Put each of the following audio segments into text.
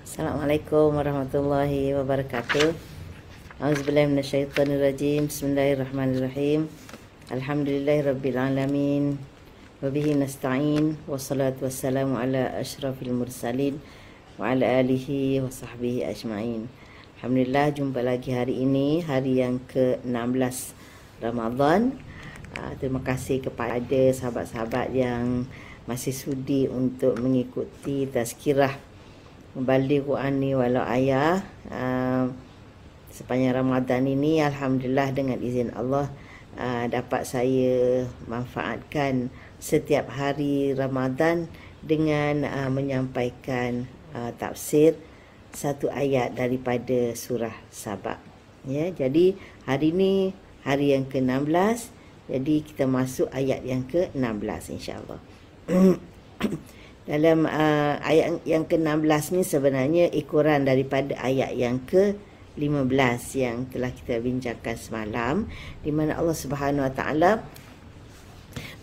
Assalamualaikum warahmatullahi wabarakatuh. Auzubillahi minasyaitonirrajim. Bismillahirrahmanirrahim. Alhamdulillahirabbil alamin. Wa bihi nasta'in. Wassalatu wassalamu ala asyrafil mursalin wa ala alihi wa sahbihi ajma'in. Alhamdulillah, jumpa lagi hari ini, hari yang ke-16 Ramadan. Terima kasih kepada sahabat-sahabat yang masih sudi untuk mengikuti tazkirah Balighu anni walau ayah sepanjang Ramadan ini. Alhamdulillah, dengan izin Allah dapat saya manfaatkan setiap hari Ramadan dengan menyampaikan tafsir satu ayat daripada surah Saba. Ya, jadi hari ini hari yang ke-16, jadi kita masuk ayat yang ke-16 insya-Allah. Dalam ayat yang ke-16 ni sebenarnya ekoran daripada ayat yang ke-15 yang telah kita bincangkan semalam, di mana Allah Subhanahu Wa Taala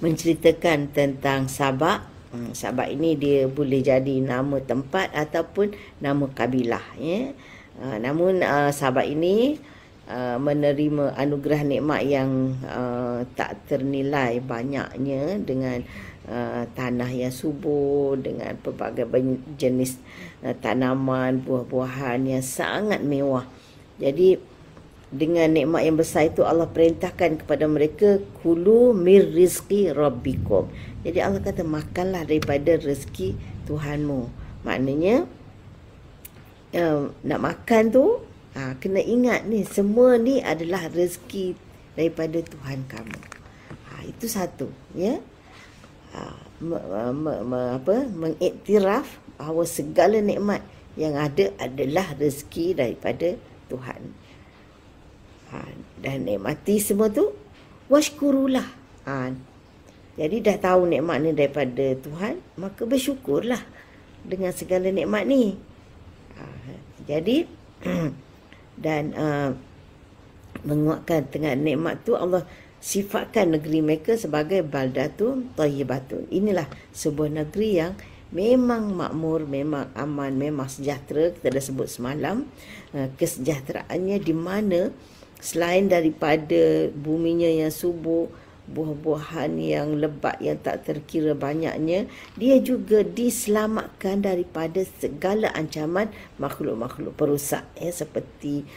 menceritakan tentang Saba. Saba ini dia boleh jadi nama tempat ataupun nama kabilah, ya. Namun Saba ini menerima anugerah nikmat yang tak ternilai banyaknya, dengan tanah yang subur, dengan pelbagai jenis tanaman, buah-buahan yang sangat mewah. Jadi dengan nikmat yang besar itu, Allah perintahkan kepada mereka, kulu mir rizqi rabbikum. Jadi Allah kata, makanlah daripada rezeki Tuhanmu. Maknanya nak makan tu kena ingat ni, semua ni adalah rezeki daripada Tuhan kamu. Itu satu, ya. Mengiktiraf bahawa segala nikmat yang ada adalah rezeki daripada Tuhan. Dan nikmati semua tu, washkurulah. Jadi dah tahu nikmat ni daripada Tuhan, maka bersyukurlah dengan segala nikmat ni. Jadi dan menguatkan dengan nikmat tu, Allah sifatkan negeri mereka sebagai baldatun thayyibatun. Inilah sebuah negeri yang memang makmur, memang aman, memang sejahtera. Kita dah sebut semalam kesejahteraannya, di mana selain daripada buminya yang subur, buah-buahan yang lebat yang tak terkira banyaknya, dia juga diselamatkan daripada segala ancaman makhluk-makhluk perosak, seperti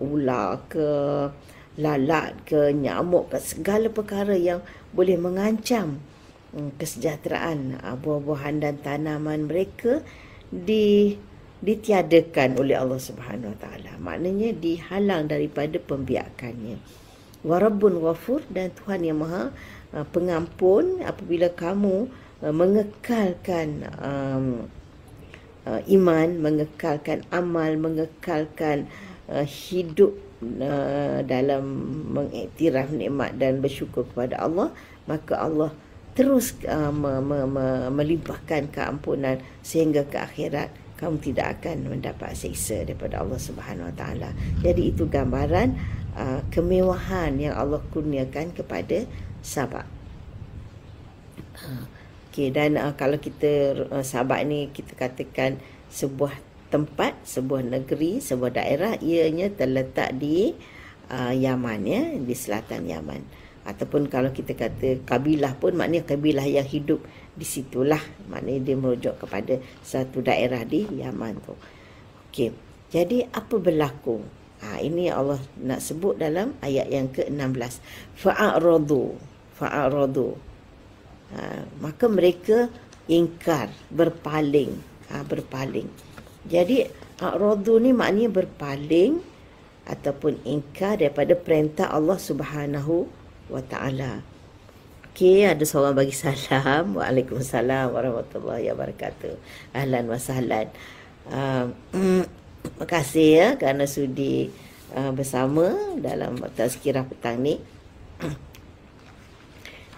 ular ke, lalat ke, nyamuk ke, segala perkara yang boleh mengancam kesejahteraan buah-buahan dan tanaman mereka ditiadakan oleh Allah Subhanahu Wa Taala. Maknanya dihalang daripada pembiakannya. Warabbun ghafur, dan Tuhan yang Maha pengampun. Apabila kamu mengekalkan iman, mengekalkan amal, mengekalkan hidup dalam mengiktiraf nikmat dan bersyukur kepada Allah, maka Allah terus melimpahkan keampunan sehingga ke akhirat kamu tidak akan mendapat siksa daripada Allah Subhanahu Wa Taala. Jadi itu gambaran kemewahan yang Allah kurniakan kepada Saba. Okey, dan kalau kita Saba ni kita katakan sebuah tempat, sebuah negeri, sebuah daerah, ianya terletak di Yaman, ya, di selatan Yaman. Ataupun kalau kita kata kabilah pun, maknanya kabilah yang hidup di situlah, maknanya dia merujuk kepada satu daerah di Yaman tu. Okey, jadi apa berlaku? Ini Allah nak sebut dalam ayat yang ke-16. Fa'aradu. Maka mereka ingkar, berpaling. Jadi a'radu ni maknanya berpaling ataupun ingkar daripada perintah Allah Subhanahu Wa Taala. Okey, ada seorang bagi salam. Waalaikumsalam warahmatullahi wabarakatuh. Ahlan wa sahlan. Terima kasih, ya, kerana sudi bersama dalam tazkirah petang ni.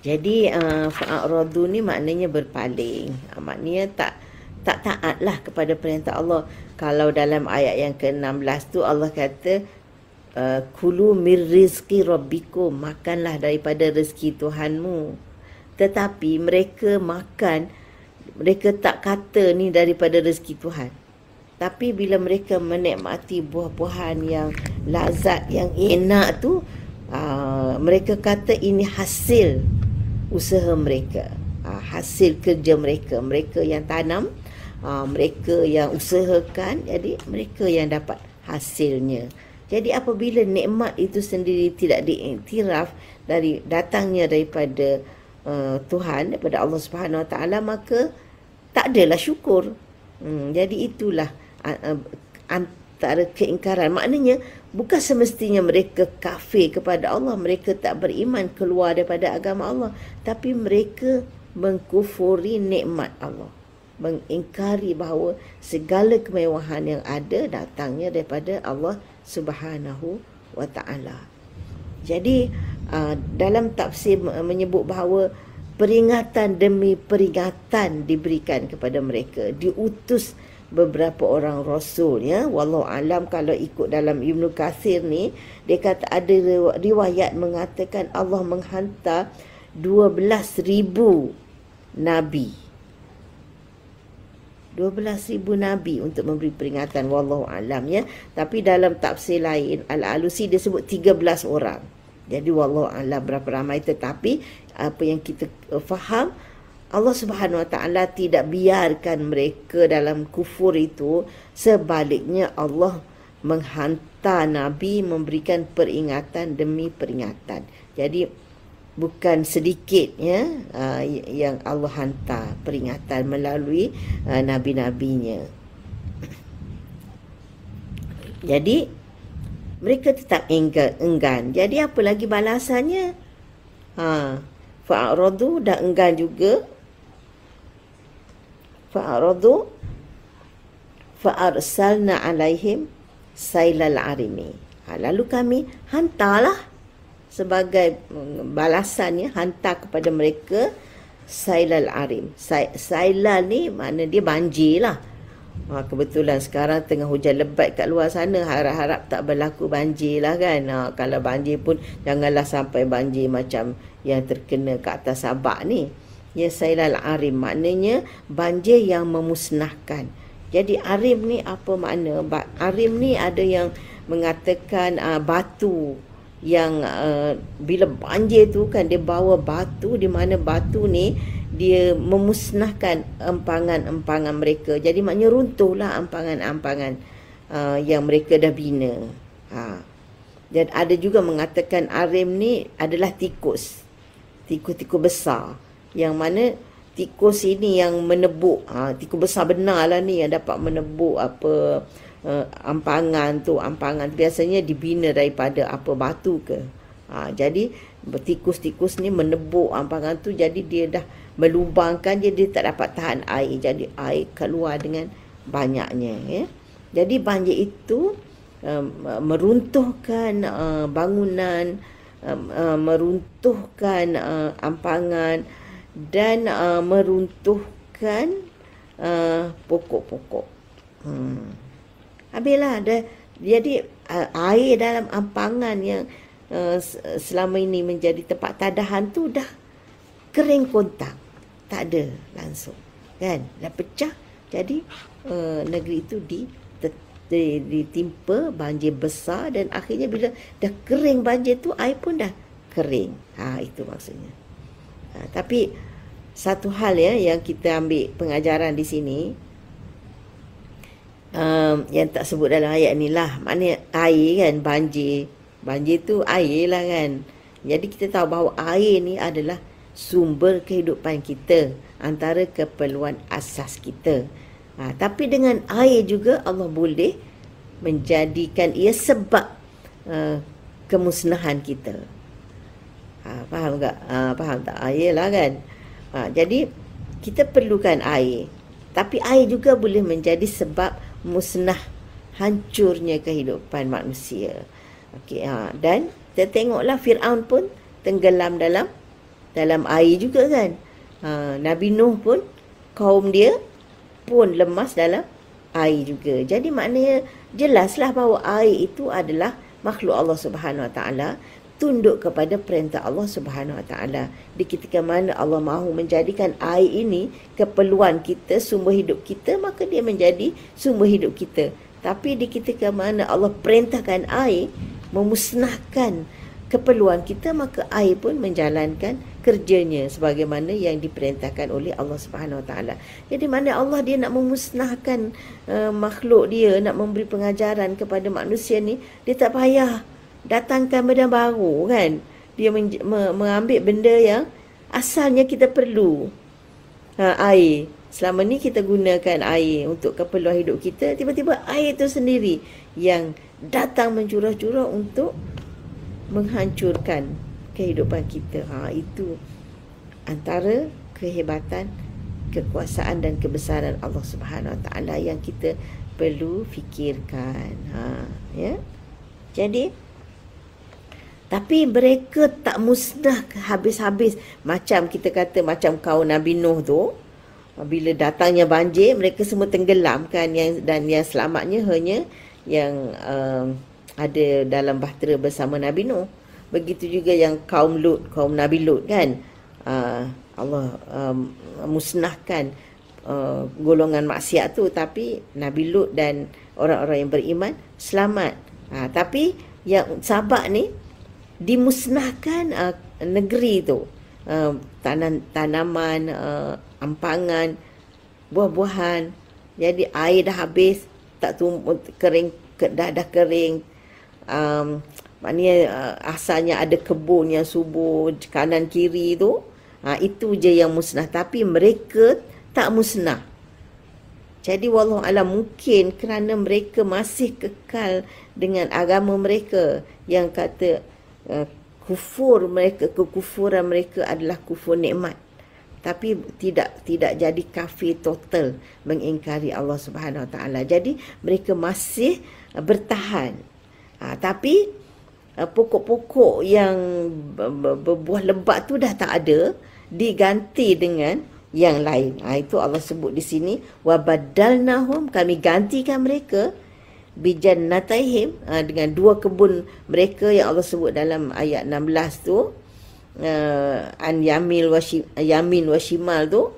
Jadi fa'aradu ni maknanya berpaling. Maknanya tak taatlah kepada perintah Allah. Kalau dalam ayat yang ke-16 tu Allah kata kulu mir rizqi rabbikum, makanlah daripada rezeki Tuhanmu. Tetapi mereka makan mereka tak kata ni daripada rezeki Tuhan. Tapi bila mereka menikmati buah-buahan yang lazat, yang enak tu, mereka kata ini hasil usaha mereka, hasil kerja mereka. Mereka yang tanam, mereka yang usahakan, jadi mereka yang dapat hasilnya. Jadi apabila nikmat itu sendiri tidak diiktiraf datangnya daripada Tuhan, daripada Allah Subhanahu Wa Taala, maka tak adalah syukur. Jadi itulah antara keingkaran. Maknanya bukan semestinya mereka kafir kepada Allah, mereka tak beriman, keluar daripada agama Allah, tapi mereka mengkufuri nikmat Allah, mengingkari bahawa segala kemewahan yang ada datangnya daripada Allah Subhanahu Wa Taala. Jadi dalam tafsir menyebut bahawa peringatan demi peringatan diberikan kepada mereka, diutus beberapa orang rasul, ya. Wallahu alam, kalau ikut dalam Ibnu Katsir ni, dia kata ada riwayat mengatakan Allah menghantar 12,000 nabi. 12,000 nabi untuk memberi peringatan, wallahu alam, ya. Tapi dalam tafsir lain Al-Alusi dia sebut 13 orang. Jadi wallahu alam berapa ramai, tetapi apa yang kita faham, Allah Subhanahu Wa Taala tidak biarkan mereka dalam kufur itu. Sebaliknya Allah menghantar nabi memberikan peringatan demi peringatan. Jadi bukan sedikit, ya, yang Allah hantar peringatan melalui nabi-nabinya. Jadi mereka tetap enggan. Jadi apa lagi balasannya? Fa'aradu, dah enggan juga. Fa'aradu fa'arsalna alaihim sailal arimi. Lalu kami hantarlah sebagai balasannya, hantar kepada mereka sailal arim. Sailal ni makna dia banjir lah. Kebetulan sekarang tengah hujan lebat kat luar sana, harap-harap tak berlaku banjir lah kan. Kalau banjir pun janganlah sampai banjir macam yang terkena kat atas Sabak ni. Ya, sailal arim maknanya banjir yang memusnahkan. Jadi arim ni apa makna? Arim ni ada yang mengatakan batu yang bila banjir tu kan dia bawa batu, di mana batu ni dia memusnahkan empangan-empangan mereka. Jadi maknanya runtuhlah empangan-empangan yang mereka dah bina. Dan ada juga mengatakan arim ni adalah tikus. Tikus-tikus besar, yang mana tikus ini yang menebuk, tikus besar benar lah ni yang dapat menebuk apa ampangan tu. Ampangan biasanya dibina daripada apa, batu ke. Jadi tikus-tikus ni menebuk ampangan tu, jadi dia dah melubangkan, dia tak dapat tahan air, jadi air keluar dengan banyaknya, ya. Jadi banjir itu meruntuhkan bangunan, meruntuhkan ampangan, dan meruntuhkan pokok-pokok. Habislah dah. Jadi air dalam ampangan yang selama ini menjadi tempat tadahan tu dah kering kontak, tak ada langsung, kan, dah pecah. Jadi negeri itu ditimpa banjir besar, dan akhirnya bila dah kering banjir tu, air pun dah kering. Itu maksudnya. Tapi satu hal, ya, yang kita ambil pengajaran di sini, yang tak sebut dalam ayat ni lah, maknanya air kan, banjir tu air lah kan. Jadi kita tahu bahawa air ni adalah sumber kehidupan kita, antara keperluan asas kita. Tapi dengan air juga Allah boleh menjadikan ia sebab kemusnahan kita. Faham tak? Faham tak? Air lah kan. Jadi kita perlukan air, tapi air juga boleh menjadi sebab musnah, hancurnya kehidupan manusia. Okey, dan kita tengoklah Firaun pun tenggelam dalam air juga kan. Nabi Nuh pun, kaum dia pun lemas dalam air juga. Jadi maknanya jelaslah bahawa air itu adalah makhluk Allah Subhanahu Wa Taala, tunduk kepada perintah Allah Subhanahu Wa Taala. Di ketika mana Allah mahu menjadikan air ini keperluan kita, sumber hidup kita, maka dia menjadi sumber hidup kita. Tapi di ketika mana Allah perintahkan air memusnahkan keperluan kita, maka air pun menjalankan kerjanya sebagaimana yang diperintahkan oleh Allah Subhanahu Wa Taala. Jadi mana Allah dia nak memusnahkan makhluk dia, nak memberi pengajaran kepada manusia ni, dia tak payah datangkan benda baru kan. Dia mengambil benda yang asalnya kita perlu. Air. Selama ni kita gunakan air untuk keperluan hidup kita, tiba-tiba air itu sendiri yang datang mencurah-curah untuk menghancurkan kehidupan kita. Itu antara kehebatan, kekuasaan dan kebesaran Allah Subhanahu Wa Taala yang kita perlu fikirkan. Ya. Jadi tapi mereka tak musnah habis-habis. Macam kita kata, macam kaum Nabi Nuh tu, bila datangnya banjir, mereka semua tenggelam kan, dan yang selamatnya hanya yang ada dalam bahtera bersama Nabi Nuh. Begitu juga yang kaum Lut, kaum Nabi Lut kan, Allah musnahkan golongan maksiat tu, tapi Nabi Lut dan orang-orang yang beriman selamat. Tapi yang Sabak ni dimusnahkan negeri tu, tanaman, ampangan, buah-buahan. Jadi air dah habis, tak tumbuh, kering, dah kering. Maknanya asalnya ada kebun yang subur kanan kiri tu, itu je yang musnah. Tapi mereka tak musnah. Jadi wallahualam, mungkin kerana mereka masih kekal dengan agama mereka yang kata kekufuran mereka adalah kufur nikmat, tapi tidak jadi kafir total, mengingkari Allah Subhanahu Wa Taala. Jadi mereka masih bertahan. Tapi pokok-pokok yang berbuah lebat tu dah tak ada, diganti dengan yang lain. Itu Allah sebut di sini, wa badalnahum, kami gantikan mereka bijannataihim, dengan dua kebun mereka yang Allah sebut dalam ayat 16 tu, an yamin wa shimal tu,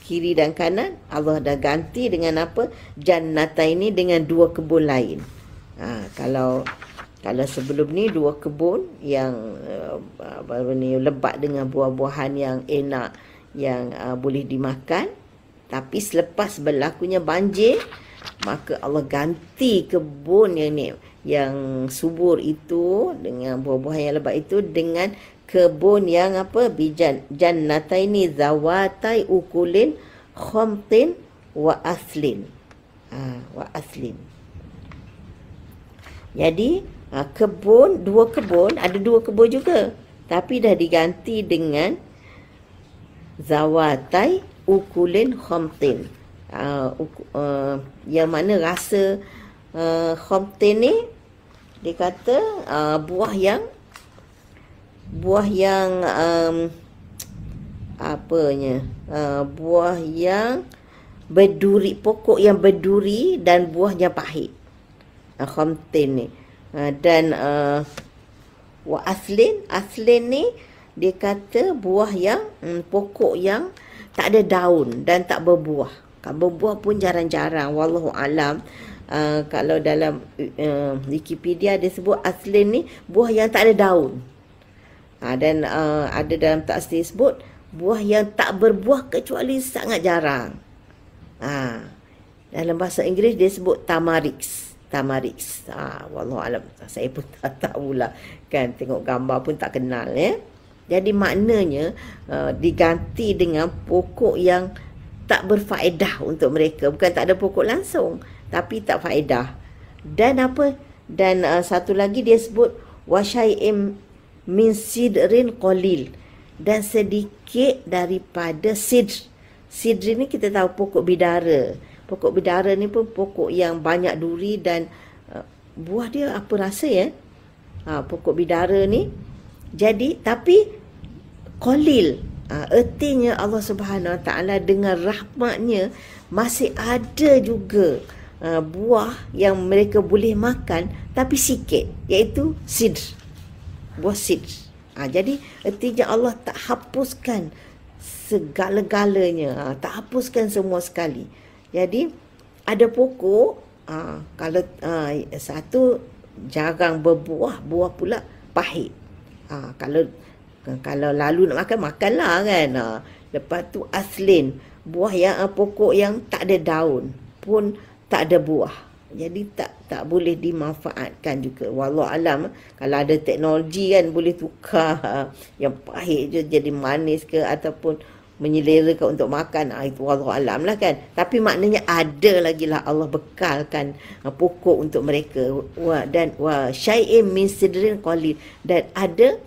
kiri dan kanan. Allah dah ganti dengan apa? Jannataini, dengan dua kebun lain. Kalau sebelum ni dua kebun yang lebat dengan buah-buahan yang enak, yang boleh dimakan. Tapi selepas berlakunya banjir, maka Allah ganti kebun yang subur itu, dengan buah-buahan yang lebat itu, dengan kebun yang apa? Jannataini zawatai ukulin khamtin wa aslin. Jadi ada dua kebun juga, tapi dah diganti dengan zawatai ukulin khamtin. Yang mana rasa khamtin ni, dia kata buah yang buah yang berduri, pokok yang berduri dan buahnya pahit. Khamtin ni. Dan wa aslin ni, dia kata buah yang pokok yang tak ada daun dan tak berbuah. Berbuah pun jarang-jarang. Wallahu alam. Kalau dalam Wikipedia dia sebut aslin ni buah yang tak ada daun. Dan ada dalam tafsir sebut buah yang tak berbuah kecuali sangat jarang. Dalam bahasa Inggeris dia sebut tamarix. Wallahu alam. Saya pun tak tahulah kan, tengok gambar pun tak kenal ya. Jadi maknanya diganti dengan pokok yang tak berfaedah untuk mereka. Bukan tak ada pokok langsung, tapi tak faedah. Dan apa? Dan satu lagi dia sebut wasyai'im min sidrin qalil, dan sedikit daripada sidr. Sidr ni kita tahu pokok bidara. Pokok bidara ni pun pokok yang banyak duri dan buah dia apa rasa ya? Pokok bidara ni. Jadi tapi qalil. Artinya Allah Subhanahu Wa Taala dengan rahmatnya masih ada juga buah yang mereka boleh makan, tapi sikit, iaitu sidr. buah sidr. Jadi artinya Allah tak hapuskan segala-galanya, tak hapuskan semua sekali. Jadi ada pokok, kalau satu jarang berbuah, buah pula pahit. Kalau lalu nak makan, makanlah kan. Lepas tu aslin, buah yang pokok yang tak ada daun pun tak ada buah. Jadi tak boleh dimanfaatkan juga. Wallahu alam, kalau ada teknologi kan boleh tukar yang pahit je jadi manis ke, ataupun menyelerakan untuk makan. Itu wallahu alam lah kan. Tapi maknanya ada lagi lah Allah bekalkan pokok untuk mereka. Dan syai'in min sidrin qalil, dan ada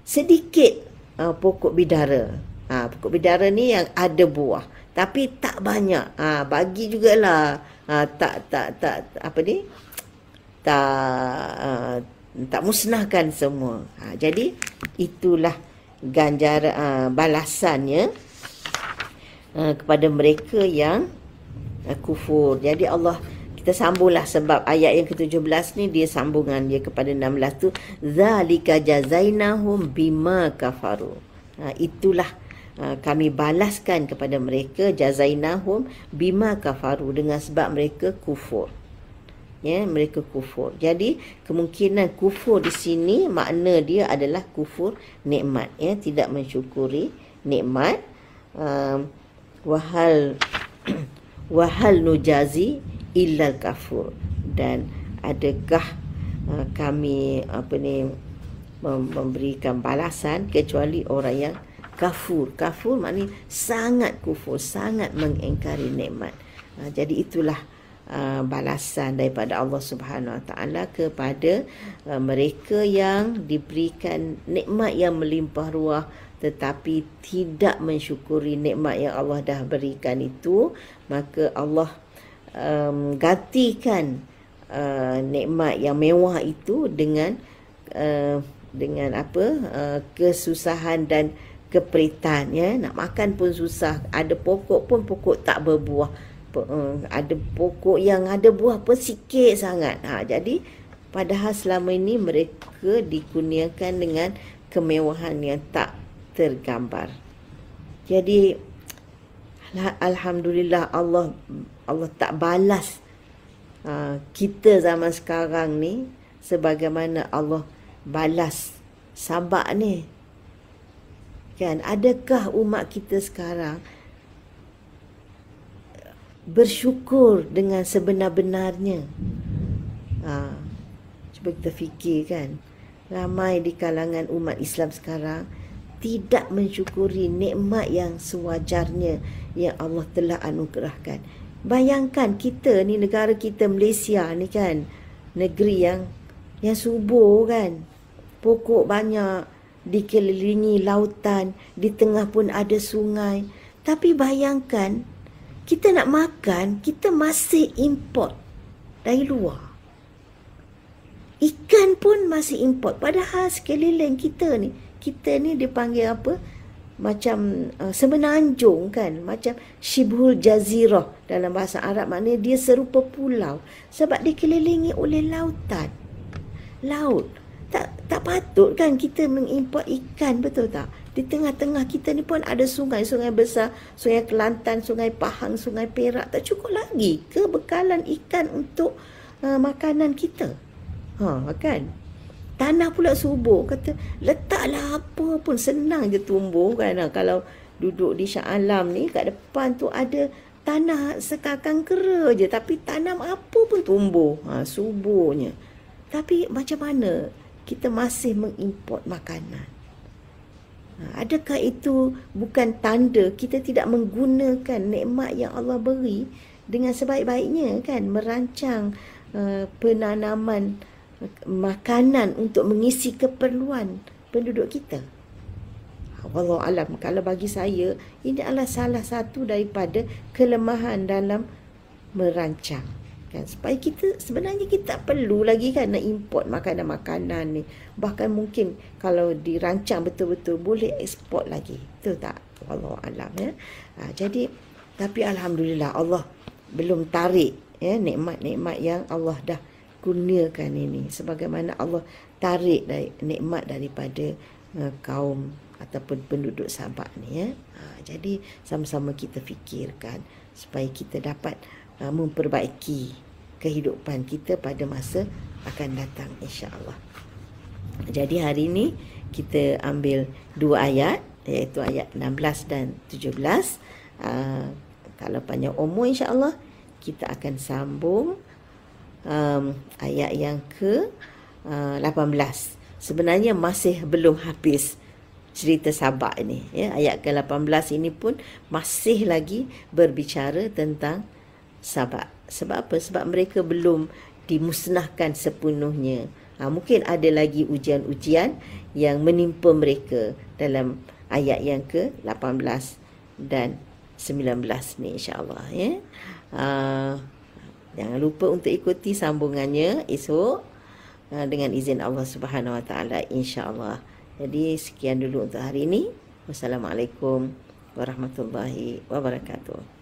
sedikit pokok bidara. Pokok bidara ni yang ada buah, tapi tak banyak. Bagi jugalah tak musnahkan semua. Jadi itulah ganjaran balasannya kepada mereka yang kufur. Jadi Allah, kita sambunglah, sebab ayat yang ke-17 ni dia sambungan dia kepada 16 tu, zalika jazainahum bima kafaru. Itulah kami balaskan kepada mereka, jazainahum bima kafaru, dengan sebab mereka kufur. Mereka kufur. Jadi kemungkinan kufur di sini makna dia adalah kufur nikmat, tidak mensyukuri nikmat. Wahal nujazi illal kafur, dan adakah kami memberikan balasan kecuali orang yang kafur. Kafur maknanya sangat kufur, sangat mengingkari nikmat. Jadi itulah balasan daripada Allah Subhanahu Wa Taala kepada mereka yang diberikan nikmat yang melimpah ruah tetapi tidak mensyukuri nikmat yang Allah dah berikan itu. Maka Allah gantikan nikmat yang mewah itu dengan kesusahan dan keperitan. Nak makan pun susah, ada pokok pun pokok tak berbuah, ada pokok yang ada buah pun sikit sangat. Jadi padahal selama ini mereka dikurniakan dengan kemewahan yang tak tergambar. Jadi alhamdulillah Allah tak balas kita zaman sekarang ni sebagaimana Allah balas Sabak ni. Kan, adakah umat kita sekarang bersyukur dengan sebenar-benarnya? Cuba kita fikir kan, ramai di kalangan umat Islam sekarang tidak mensyukuri nikmat yang sewajarnya yang Allah telah anugerahkan. Bayangkan kita ni, negara kita Malaysia ni kan, negeri yang subur kan, pokok banyak, dikelilingi lautan, di tengah pun ada sungai. Tapi bayangkan, kita nak makan, kita masih import dari luar. Ikan pun masih import. Padahal sekeliling kita ni dipanggil apa? Macam semenanjung kan, macam Shibhul Jazirah dalam bahasa Arab, maknanya dia serupa pulau sebab dikelilingi oleh lautan. Laut. Tak patut kan kita mengimport ikan, betul tak? Di tengah-tengah kita ni pun ada sungai besar, sungai Kelantan, sungai Pahang, sungai Perak. Tak cukup lagi ke bekalan ikan untuk makanan kita? Kan? Tanah pula subur, kata letaklah apa pun senang je tumbuh kan. Kalau duduk di Shah Alam ni, kat depan tu ada tanah sekakang kera je, tapi tanam apa pun tumbuh, suburnya. Tapi macam mana kita masih mengimport makanan? Adakah itu bukan tanda kita tidak menggunakan nikmat yang Allah beri dengan sebaik-baiknya kan? Merancang penanaman makanan untuk mengisi keperluan penduduk kita. Wallahu alam, kalau bagi saya ini adalah salah satu daripada kelemahan dalam merancang kan, supaya kita sebenarnya kita tak perlu lagi kan nak import makanan-makanan ni. Bahkan mungkin kalau dirancang betul-betul boleh ekspor lagi, betul tak? Wallahu alam jadi tapi alhamdulillah Allah belum tarik nikmat-nikmat yang Allah dah kurniakan ini, sebagaimana Allah tarik nikmat daripada kaum ataupun penduduk Sabak ni ya. Jadi sama-sama kita fikirkan supaya kita dapat memperbaiki kehidupan kita pada masa akan datang, insya-Allah. Jadi hari ini kita ambil 2 ayat, iaitu ayat 16 dan 17. Kalau panjang umur, insya-Allah kita akan sambung ayat yang ke 18. Sebenarnya masih belum habis cerita Sabak ini ya. Ayat ke-18 ini pun masih lagi berbicara tentang Sabak. Sebab apa? Sebab mereka belum dimusnahkan sepenuhnya. Mungkin ada lagi ujian-ujian yang menimpa mereka dalam ayat yang ke-18 dan 19 ni, insya-Allah ya. Jangan lupa untuk ikuti sambungannya esok dengan izin Allah Subhanahu Wa Taala, insya-Allah. Jadi sekian dulu untuk hari ini. Wassalamualaikum warahmatullahi wabarakatuh.